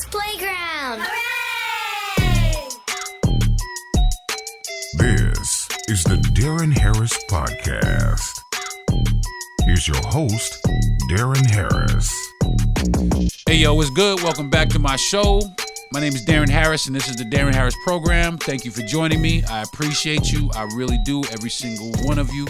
Kids Playground. Hooray! This is the Deron Harris Podcast. Here's your host, Deron Harris. Hey, yo, what's good? Welcome back to my show. My name is Deron Harris, and this is the Deron Harris Program. Thank you for joining me. I appreciate you. I really do, every single one of you.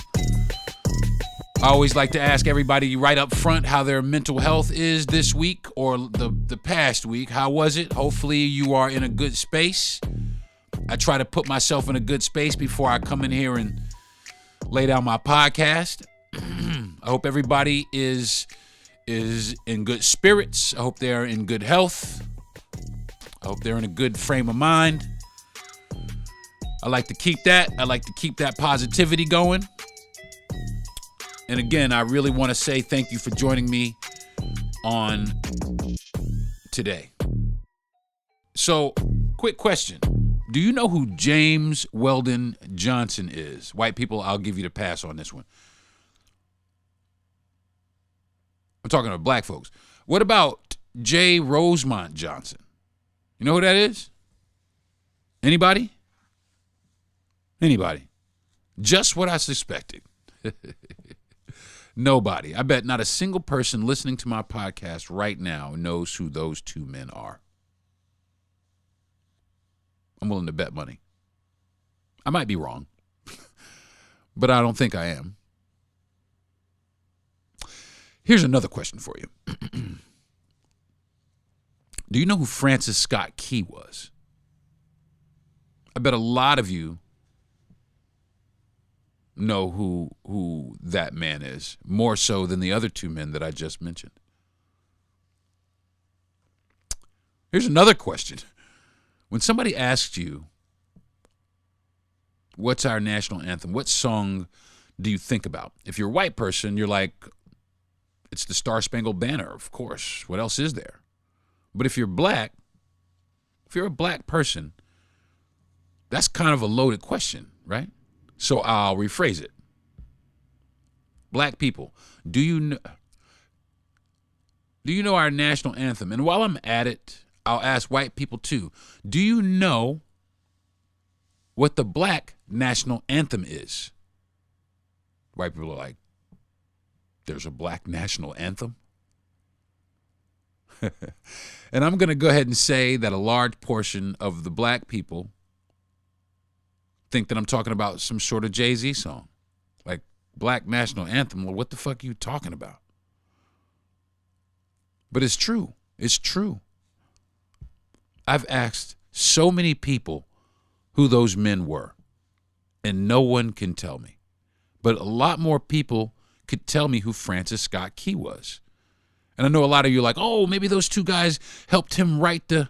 I always like to ask everybody right up front how their mental health is this week or the past week. How was it? Hopefully you are in a good space. I try to put myself in a good space before I come in here and lay down my podcast. I hope everybody is in good spirits. I hope they're in good health. I hope they're in a good frame of mind. I like to keep that. I like to keep that positivity going. And again, I really want to say thank you for joining me on today. So, quick question. Do you know who James Weldon Johnson is? White people, I'll give you the pass on this one. I'm talking about black folks. What about J. Rosemont Johnson? You know who that is? Anybody? Anybody? Just what I suspected. Nobody. I bet not a single person listening to my podcast right now knows who those two men are. I'm willing to bet money. I might be wrong, but I don't think I am. Here's another question for you. Do you know who Francis Scott Key was? I bet a lot of you know who that man is, more so than the other two men that I just mentioned. Here's another question. When somebody asks you, what's our national anthem? What song do you think about? If you're a white person, you're like, it's the Star Spangled Banner, of course. What else is there? But if you're black, if you're a black person, that's kind of a loaded question, right? So I'll rephrase it. Black people, do you know our national anthem? And while I'm at it, I'll ask white people too. Do you know what the black national anthem is? White people are like, there's a black national anthem? And I'm going to go ahead and say that a large portion of the black people think that I'm talking about some sort of Jay-Z song. Like, black national anthem. Well, what the fuck are you talking about? But it's true. It's true. I've asked so many people who those men were, and no one can tell me. But a lot more people could tell me who Francis Scott Key was. And I know a lot of you are like, oh, maybe those two guys helped him write the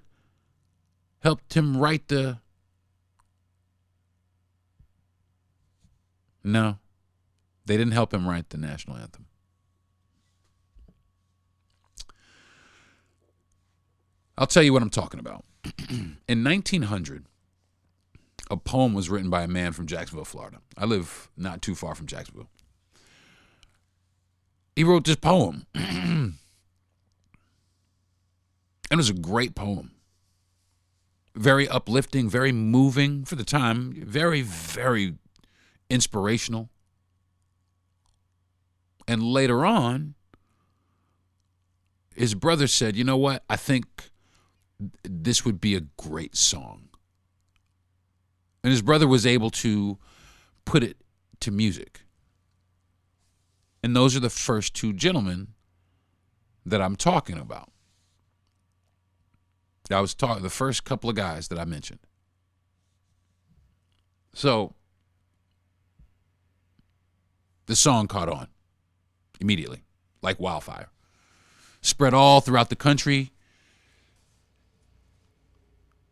No, they didn't help him write the national anthem. I'll tell you what I'm talking about. In 1900, a poem was written by a man from Jacksonville, Florida. I live not too far from Jacksonville. He wrote this poem. And it was a great poem. Very uplifting, very moving for the time, very, very inspirational. And later on, his brother said, you know what? I think this would be a great song. And his brother was able to put it to music. And those are the first two gentlemen that I'm talking about. I was talking the first couple of guys that I mentioned. So the song caught on immediately, like wildfire. Spread all throughout the country,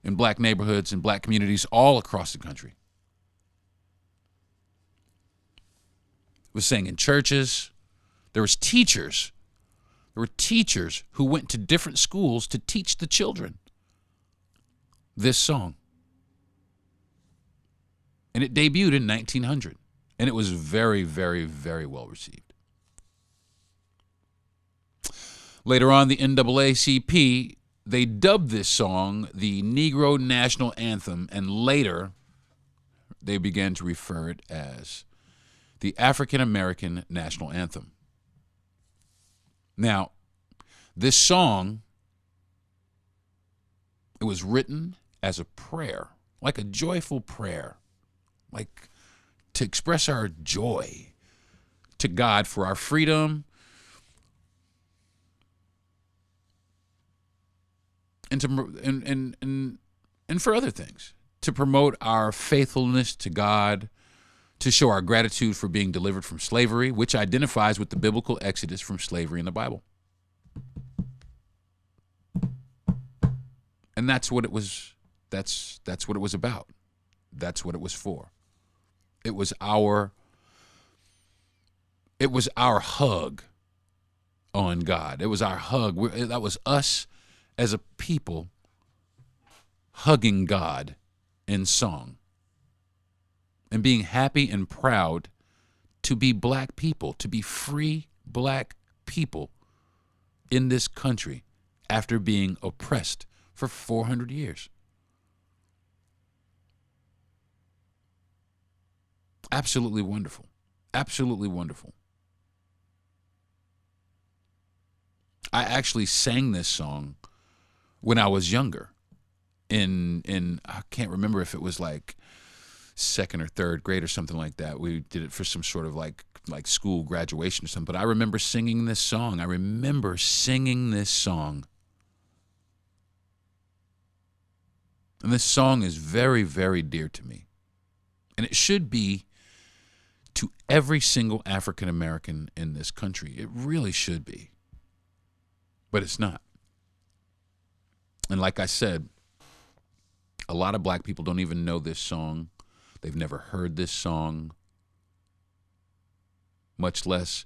in black neighborhoods and black communities all across the country. It was sang in churches. There were teachers who went to different schools to teach the children this song. And it debuted in 1900. And it was very, very, very well received. Later on, the NAACP they dubbed this song the Negro National Anthem, and later they began to refer it as the African American National Anthem. Now, this song, it was written as a prayer, like a joyful prayer, like to express our joy to God for our freedom and for other things, to promote our faithfulness to God, to show our gratitude for being delivered from slavery, which identifies with the biblical exodus from slavery in the Bible. And that's what it was. That's what it was about. That's what it was for. It was our hug on God. It was our hug. That was us as a people hugging God in song and being happy and proud to be black people, to be free black people in this country after being oppressed for 400 years. Absolutely wonderful. Absolutely wonderful. I actually sang this song when I was younger. In I can't remember if it was like second or third grade or something like that. We did it for some sort of like school graduation or something. But I remember singing this song. And this song is very, very dear to me. And it should be to every single African American in this country. It really should be. But it's not. And like I said, a lot of black people don't even know this song. They've never heard this song, much less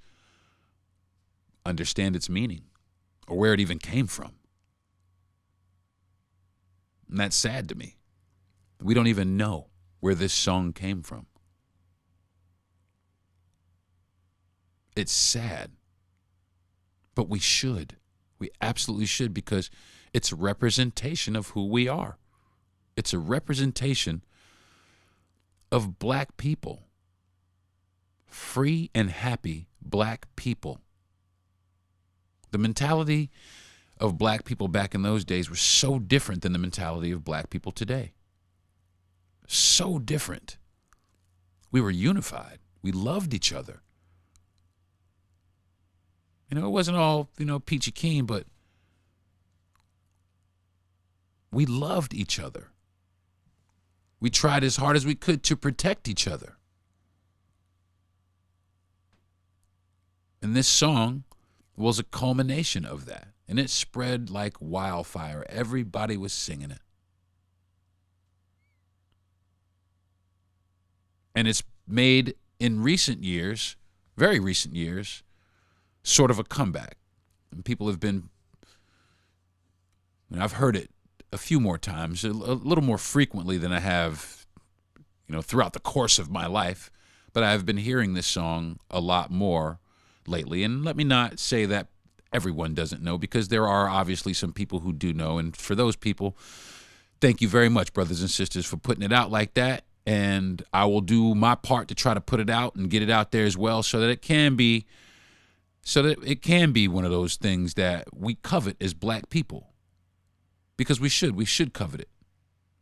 understand its meaning or where it even came from. And that's sad to me. We don't even know where this song came from. It's sad. But we should. We absolutely should, because it's a representation of who we are. It's a representation of black people. Free and happy black people. The mentality of black people back in those days was so different than the mentality of black people today. So different. We were unified. We loved each other. You know, it wasn't all, peachy keen, but we loved each other. We tried as hard as we could to protect each other. And this song was a culmination of that. And it spread like wildfire. Everybody was singing it. And it's made in recent years, very recent years, sort of a comeback. And people have been, I've heard it a few more times, a little more frequently than I have, throughout the course of my life. But I've been hearing this song a lot more lately. And let me not say that everyone doesn't know, because there are obviously some people who do know. And for those people, thank you very much, brothers and sisters, for putting it out like that. And I will do my part to try to put it out and get it out there as well, so that it can be one of those things that we covet as black people. Because we should covet it.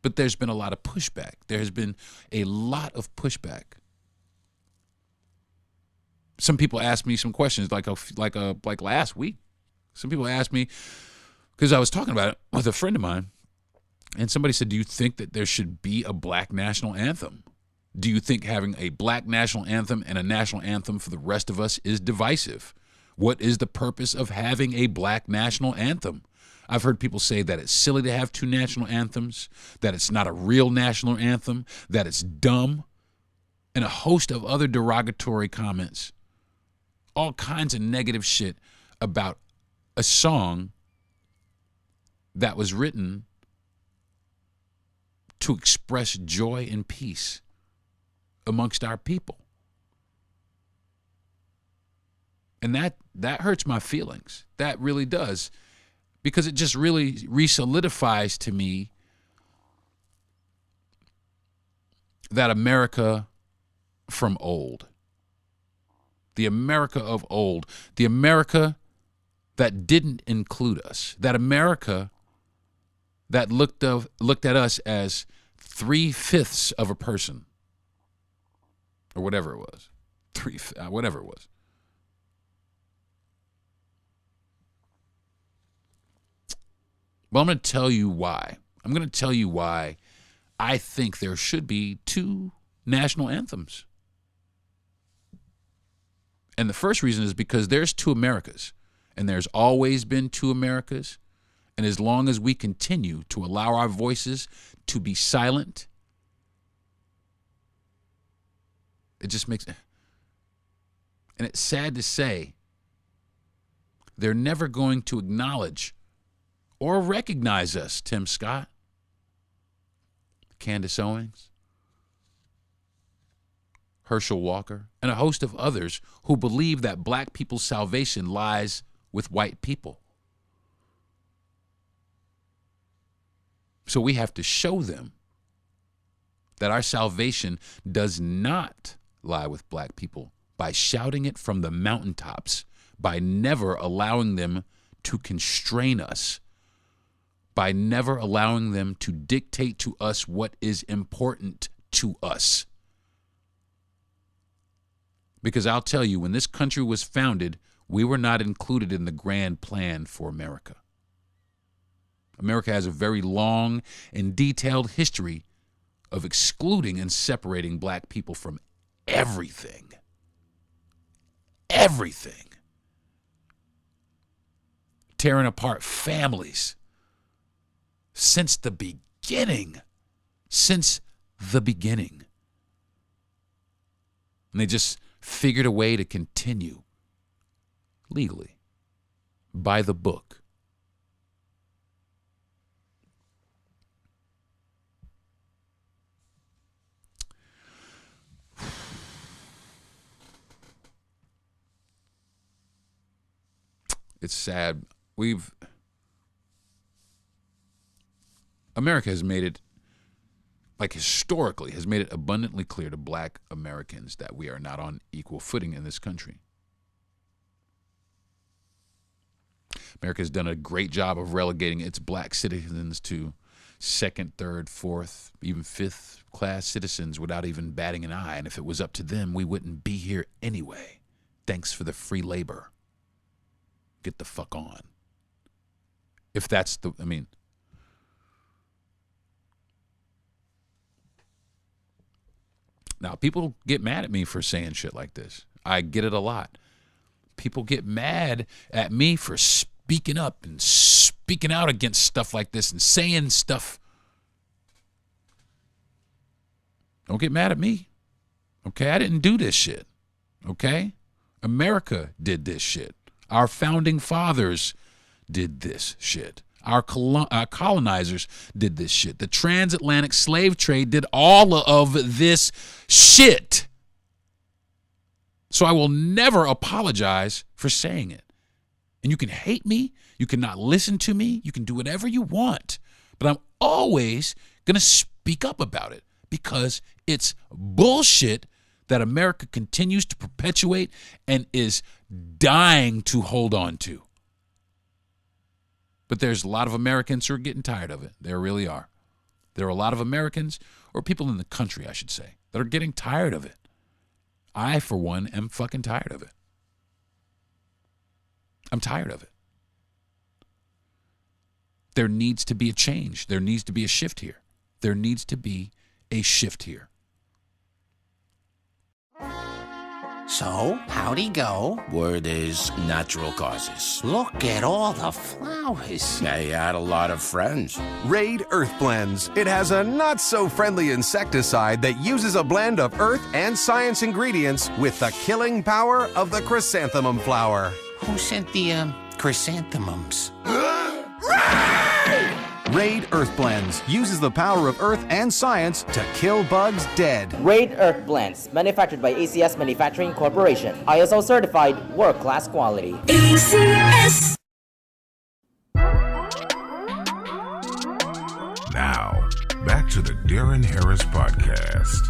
But there's been a lot of pushback. There has been a lot of pushback. Some people asked me some questions like last week. Some people asked me, because I was talking about it with a friend of mine, and somebody said, do you think that there should be a black national anthem? Do you think having a black national anthem and a national anthem for the rest of us is divisive? What is the purpose of having a black national anthem? I've heard people say that it's silly to have two national anthems, that it's not a real national anthem, that it's dumb, and a host of other derogatory comments. All kinds of negative shit about a song that was written to express joy and peace amongst our people. And that hurts my feelings. That really does. because it just really re-solidifies to me that America from old, the America of old, the America that didn't include us, that America that looked at us as 3/5 of a person, or whatever it was, whatever it was. Well, I'm going to tell you why. I'm going to tell you why I think there should be 2 national anthems. And the first reason is because there's 2 Americas, and there's always been 2 Americas. And as long as we continue to allow our voices to be silent, it just makes, and it's sad to say, they're never going to acknowledge or recognize us, Tim Scott, Candace Owens, Herschel Walker, and a host of others who believe that black people's salvation lies with white people. So we have to show them that our salvation does not lie with black people by shouting it from the mountaintops, by never allowing them to constrain us, by never allowing them to dictate to us what is important to us. Because I'll tell you, when this country was founded, we were not included in the grand plan for America. America has a very long and detailed history of excluding and separating black people from everything. Everything. Tearing apart families. Since the beginning. Since the beginning. And they just figured a way to continue legally, by the book. It's sad. America has made it, like historically, has made it abundantly clear to black Americans that we are not on equal footing in this country. America has done a great job of relegating its black citizens to second, third, fourth, even fifth class citizens without even batting an eye. And if it was up to them, we wouldn't be here anyway. Thanks for the free labor. Get the fuck on. If that's the, now people get mad at me for saying shit like this. I get it a lot. People get mad at me for speaking up and speaking out against stuff like this and saying stuff. Don't get mad at me. Okay? I didn't do this shit. Okay? America did this shit. Our founding fathers did this shit. Our colonizers did this shit. The transatlantic slave trade did all of this shit. So I will never apologize for saying it. And you can hate me. You can not listen to me. You can do whatever you want. But I'm always going to speak up about it because it's bullshit that America continues to perpetuate and is dying to hold on to. But there's a lot of Americans who are getting tired of it. There really are. There are a lot of Americans, or people in the country, I should say, that are getting tired of it. I, for one, am fucking tired of it. I'm tired of it. There needs to be a change. There needs to be a shift here. There needs to be a shift here. So, how'd he go? Word is natural causes. Look at all the flowers. Yeah, he had a lot of friends. Raid Earth Blends. It has a not-so-friendly insecticide that uses a blend of earth and science ingredients with the killing power of the chrysanthemum flower. Who sent the, chrysanthemums? Raid Earth Blends uses the power of earth and science to kill bugs dead. Raid Earth Blends, manufactured by ACS Manufacturing Corporation. ISO certified, world-class quality. ACS. to the Deron Harris Podcast.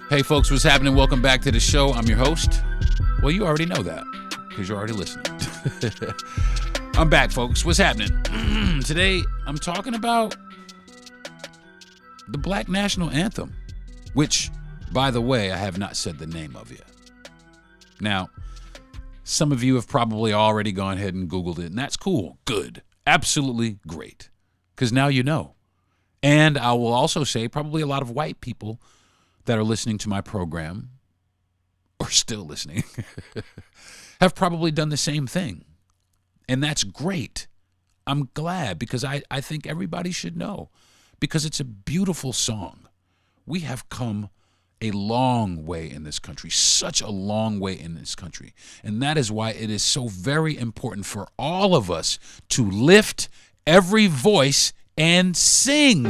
Hey, folks, what's happening? Welcome back to the show. I'm your host. Well, you already know that because you're already listening. I'm back, folks. What's happening? Today, I'm talking about the Black National Anthem, which, by the way, I have not said the name of yet. Now, some of you have probably already gone ahead and Googled it, and that's cool. Good. Absolutely great. Because now you know. And I will also say probably a lot of white people that are listening to my program, or still listening, have probably done the same thing. And that's great. I'm glad because I think everybody should know because it's a beautiful song. We have come a long way in this country, such a long way in this country. And that is why it is so very important for all of us to lift every voice and sing.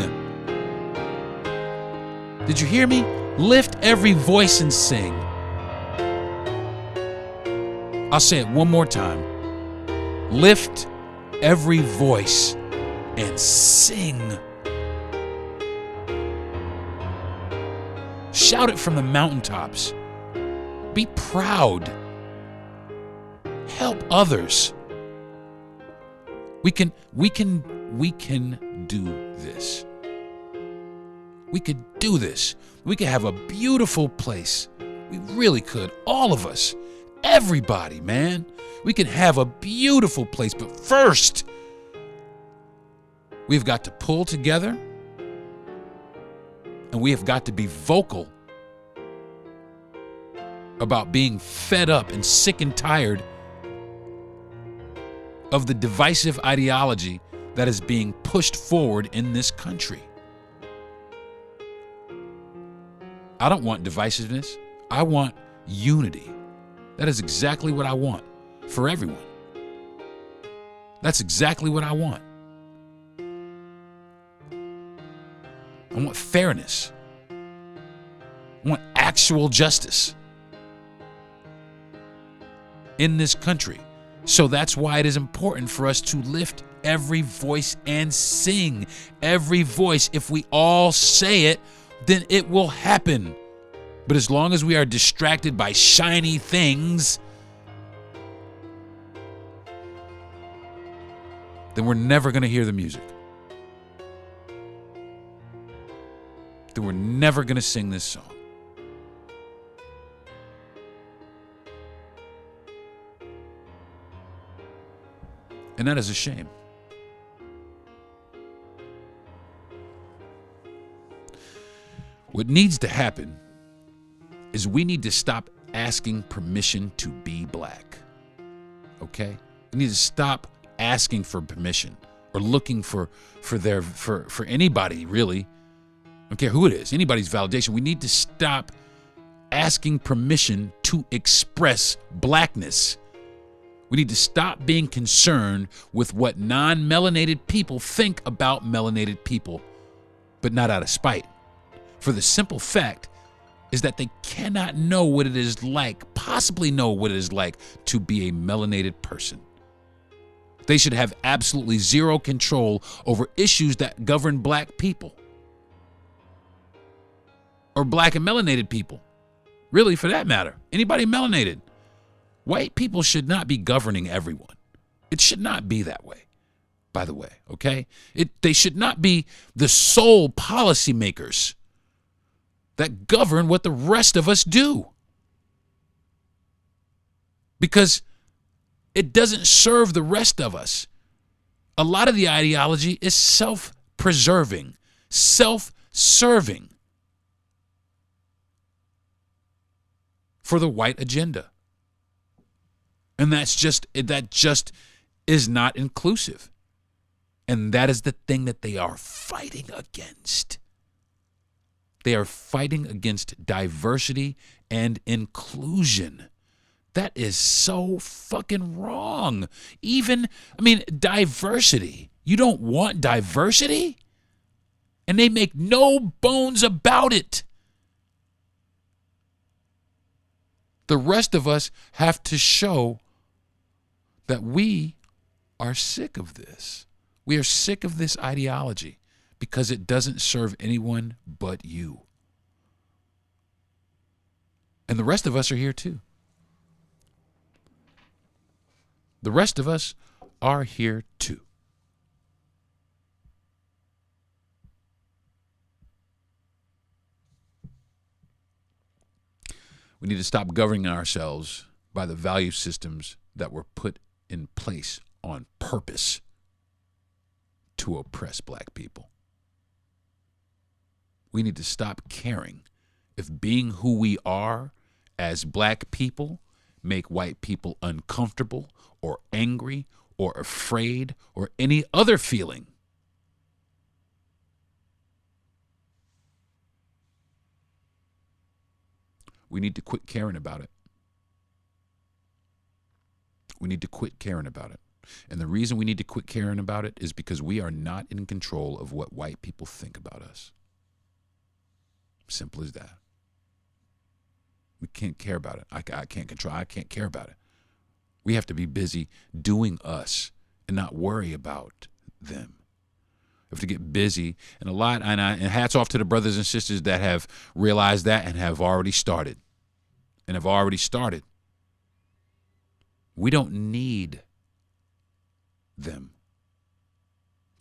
Did you hear me? Lift every voice and sing. I'll say it one more time. Lift every voice and sing. Shout it from the mountaintops. Be proud. Help others. We can do this. We could do this. We could have a beautiful place. We really could. All of us. Everybody, man. We can have a beautiful place. But first, we've got to pull together. And we have got to be vocal about being fed up and sick and tired of the divisive ideology that is being pushed forward in this country. I don't want divisiveness. I want unity. That is exactly what I want for everyone. That's exactly what I want. I want fairness. I want actual justice in this country. So that's why it is important for us to lift every voice and sing every voice. If we all say it, then it will happen. But as long as we are distracted by shiny things, then we're never going to hear the music. Then we're never going to sing this song. And that is a shame. What needs to happen is we need to stop asking permission to be black. Okay? We need to stop asking for permission or looking for anybody, really. I don't care who it is, anybody's validation. We need to stop asking permission to express blackness. We need to stop being concerned with what non-melanated people think about melanated people, but not out of spite. For the simple fact is that they cannot know what it is like, possibly know what it is like to be a melanated person. They should have absolutely zero control over issues that govern black people. Or black and melanated people. Really, for that matter. Anybody melanated. White people should not be governing everyone. It should not be that way, by the way, okay? They should not be the sole policymakers that govern what the rest of us do. Because it doesn't serve the rest of us. A lot of the ideology is self-preserving, self-serving for the white agenda. And that just is not inclusive. And that is the thing that they are fighting against. They are fighting against diversity and inclusion. That is so fucking wrong. Diversity. You don't want diversity? And they make no bones about it. The rest of us have to show that we are sick of this. We are sick of this ideology. because it doesn't serve anyone but you. And the rest of us are here too. The rest of us are here too. We need to stop governing ourselves by the value systems that were put in place on purpose to oppress black people. We need to stop caring if being who we are as black people make white people uncomfortable or angry or afraid or any other feeling. We need to quit caring about it. We need to quit caring about it. And the reason we need to quit caring about it is because we are not in control of what white people think about us. Simple as that. We can't care about it. I can't control. I can't care about it. We have to be busy doing us and not worry about them. We have to get busy, and and hats off to the brothers and sisters that have realized that and have already started. We don't need them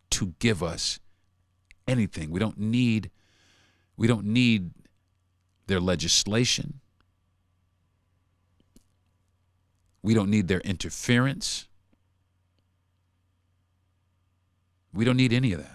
to give us anything. We don't need their legislation. We don't need their interference. We don't need any of that.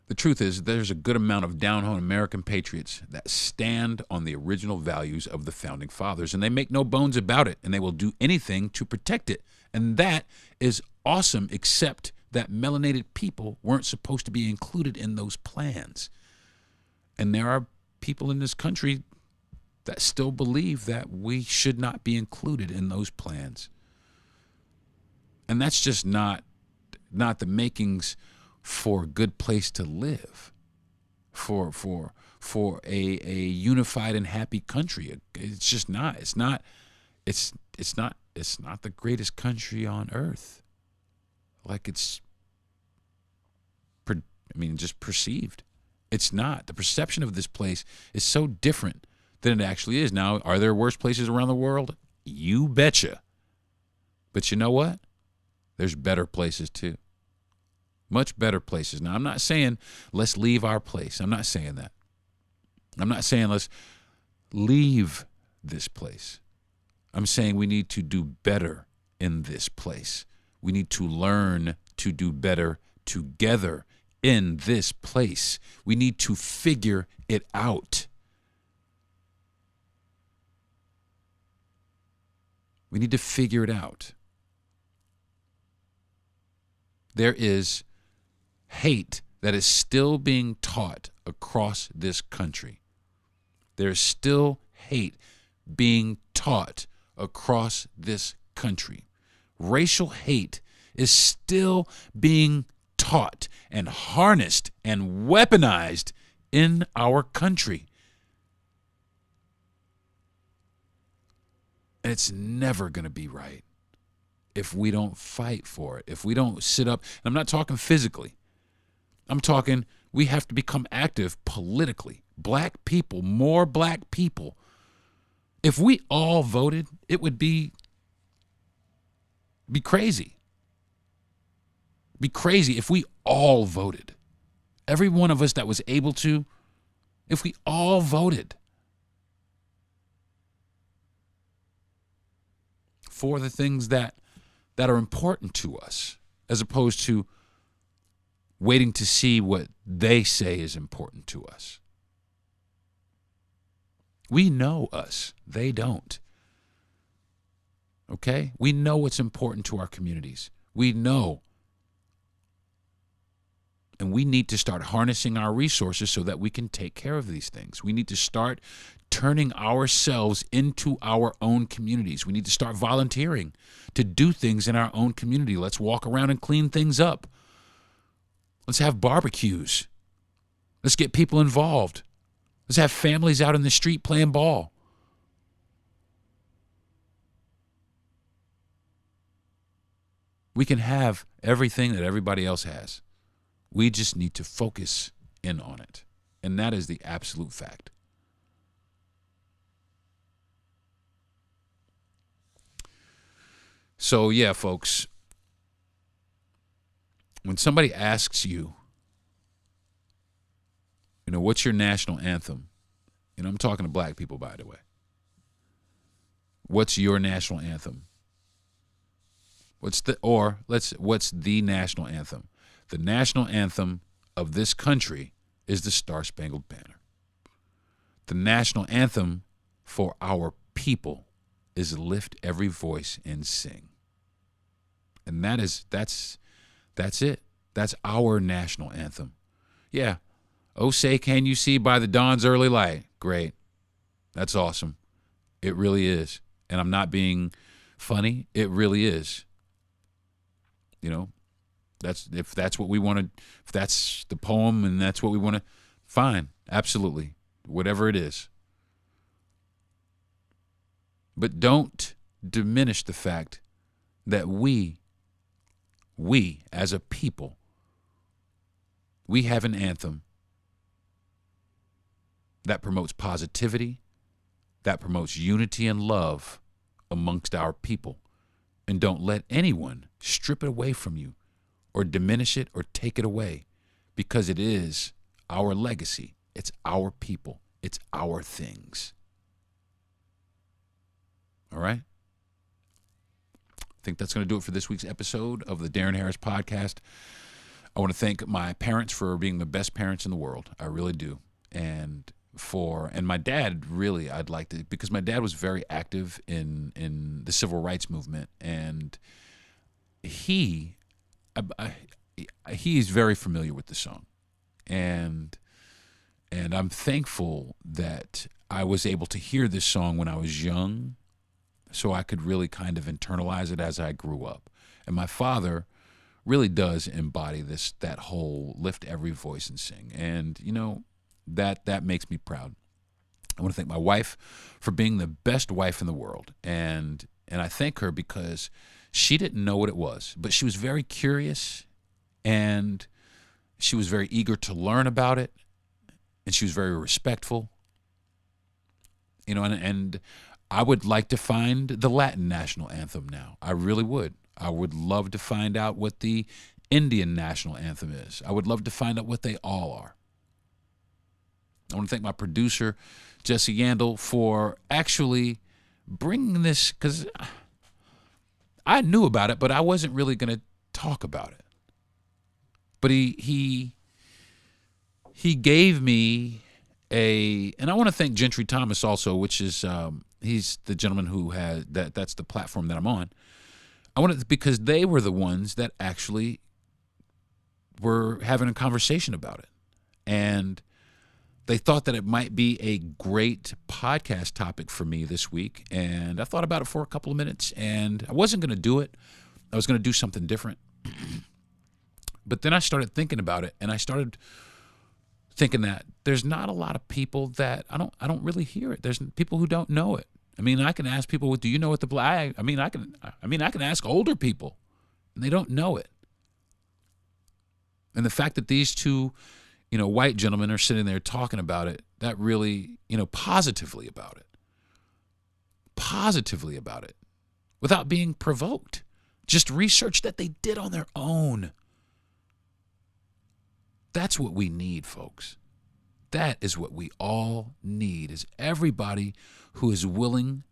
The truth is, there's a good amount of down-home American patriots that stand on the original values of the Founding Fathers, and they make no bones about it, and they will do anything to protect it. And that is awesome, except that melanated people weren't supposed to be included in those plans. And there are people in this country that still believe that we should not be included in those plans. And that's just not the makings for a good place to live, for a unified and happy country. It's just not. It's not the greatest country on earth. Like it's just perceived. It's not. The perception of this place is so different than it actually is. Now, are there worse places around the world? You betcha. But you know what? There's better places too. Much better places. Now, I'm not saying let's leave our place. I'm not saying that. I'm not saying let's leave this place. I'm saying we need to do better in this place. We need to learn to do better together in this place. We need to figure it out. We need to figure it out. There is hate that is still being taught across this country. There's still hate being taught across this country. Racial hate is still being taught and harnessed and weaponized in our country. And it's never going to be right if we don't fight for it, if we don't sit up. And I'm not talking physically. I'm talking we have to become active politically. Black people, more black people. If we all voted, it would be crazy. Be crazy if we all voted. Every one of us that was able to, if we all voted for the things that are important to us, as opposed to waiting to see what they say is important to us. We know us. They don't. Okay? We know what's important to our communities. We know. And we need to start harnessing our resources so that we can take care of these things. We need to start turning ourselves into our own communities. We need to start volunteering to do things in our own community. Let's walk around and clean things up. Let's have barbecues. Let's get people involved. Let's have families out in the street playing ball. We can have everything that everybody else has. We just need to focus in on it. And that is the absolute fact. So, yeah, folks, when somebody asks you, what's your national anthem? I'm talking to black people, by the way. What's your national anthem? What's the national anthem? The national anthem of this country is the Star-Spangled Banner. The national anthem for our people is Lift Every Voice and Sing. And that's it. That's our national anthem. Yeah. Oh, say, can you see by the dawn's early light? Great. That's awesome. It really is. And I'm not being funny. It really is. If that's what we want to, if that's the poem and that's what we want to, fine. Absolutely. Whatever it is. But don't diminish the fact that we as a people, we have an anthem that promotes positivity, that promotes unity and love amongst our people. And don't let anyone strip it away from you or diminish it or take it away, because it is our legacy. It's our people. It's our things. All right? I think that's going to do it for this week's episode of the Deron Harris Podcast. I want to thank my parents for being the best parents in the world. I really do. And my dad, really, I'd like to, because my dad was very active in the civil rights movement, and he's very familiar with the song. And I'm thankful that I was able to hear this song when I was young, so I could really kind of internalize it as I grew up. And my father really does embody that whole lift every voice and sing. And, that makes me proud. I want to thank my wife for being the best wife in the world. And I thank her because she didn't know what it was, but she was very curious, and she was very eager to learn about it, and she was very respectful. And I would like to find the Latin national anthem now. I really would. I would love to find out what the Indian national anthem is. I would love to find out what they all are. I want to thank my producer, Jesse Yandel, for actually bringing this, because I knew about it, but I wasn't really going to talk about it. But he gave me and I want to thank Gentry Thomas also, which is he's the gentleman who has that's the platform that I'm on. Because they were the ones that actually were having a conversation about it, and they thought that it might be a great podcast topic for me this week. And I thought about it for a couple of minutes, and I wasn't going to do it. I was going to do something different. But then I started thinking about it, and I started thinking that there's not a lot of people that I don't really hear it. There's people who don't know it. I mean, I can ask people, do you know what the black? I can ask older people, and they don't know it. And the fact that these two, white gentlemen are sitting there talking about it, that really, positively about it, without being provoked, just research that they did on their own. That's what we need, folks. That is what we all need, is everybody who is willing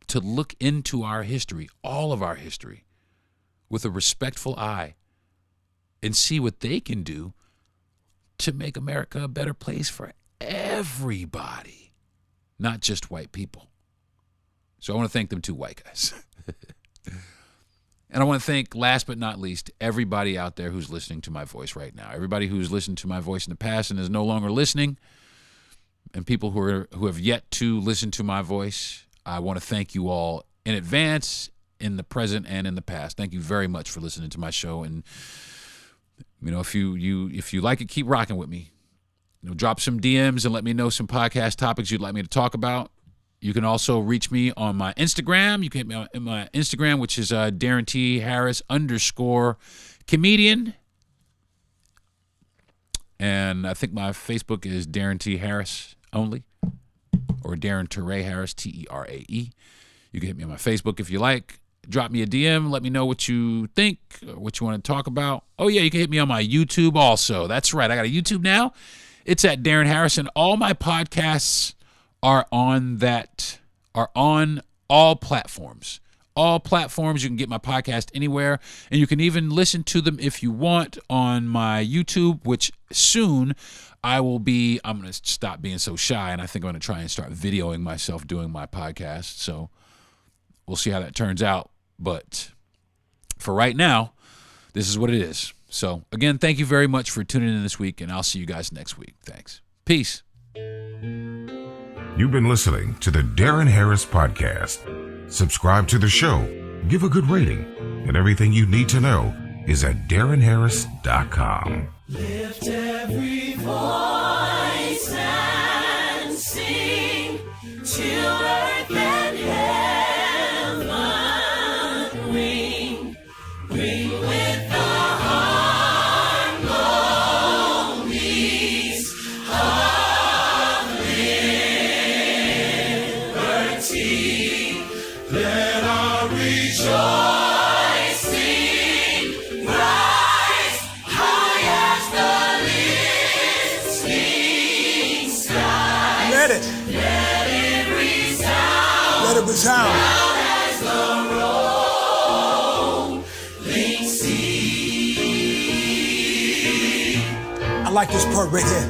to look into our history, all of our history, with a respectful eye, and see what they can do to make America a better place for everybody, not just white people. So I want to thank them two white guys. And I want to thank, last but not least, everybody out there who's listening to my voice right now. Everybody who's listened to my voice in the past and is no longer listening, and people who have yet to listen to my voice. I want to thank you all in advance, in the present, and in the past. Thank you very much for listening to my show. And if you like it, keep rocking with me. drop some DMs and let me know some podcast topics you'd like me to talk about. You can also reach me on my Instagram. You can hit me on my Instagram, which is Deron T. Harris _comedian. And I think my Facebook is Deron T. Harris only, or Deron Teray Harris, Terae. You can hit me on my Facebook if you like. Drop me a DM. Let me know what you think, or what you want to talk about. Oh, yeah, you can hit me on my YouTube also. That's right. I got a YouTube now. It's at Deron Harris, and all my podcasts are on all platforms. All platforms. You can get my podcast anywhere, and you can even listen to them if you want on my YouTube, which soon I'm going to stop being so shy, and I think I'm going to try and start videoing myself doing my podcast. So we'll see how that turns out. But for right now, this is what it is. So again, thank you very much for tuning in this week, and I'll see you guys next week. Thanks. Peace. You've been listening to the Deron Harris Podcast. Subscribe to the show, give a good rating, and everything you need to know is at DeronHarris.com. Lift every voice and sing till earth and heaven ring. Ring with the harmonies of liberty. Let our rejoicing rise high as the listening skies. Let it resound. Let it resound. Loud as the rolling sea. I like this part right here.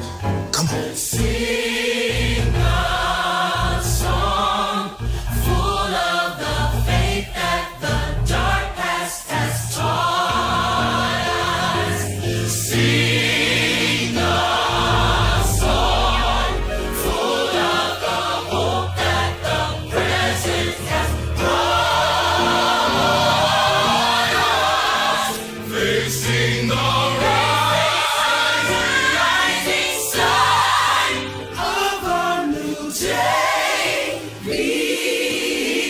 Come on. Sing a song full of the faith that the dark past has taught us. Sing a song full of the hope that the present has brought us. Facing the rising sun of a new day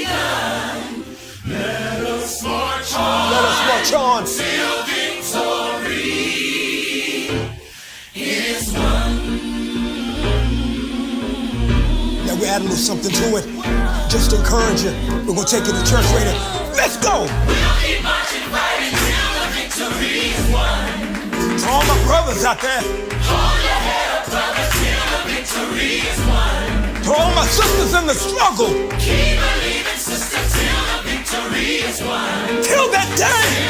begun. Let us march on. Let us march on. Till victory is won. Now we add a little something to it. Just to encourage you. We're gonna take it to church later. Let's go! We'll keep marching right until the victory is won. To all my brothers out there, Hold your head up, brother, till the victory is won. to all my sisters in the struggle, Keep believing, sister, till the victory is won. till that day.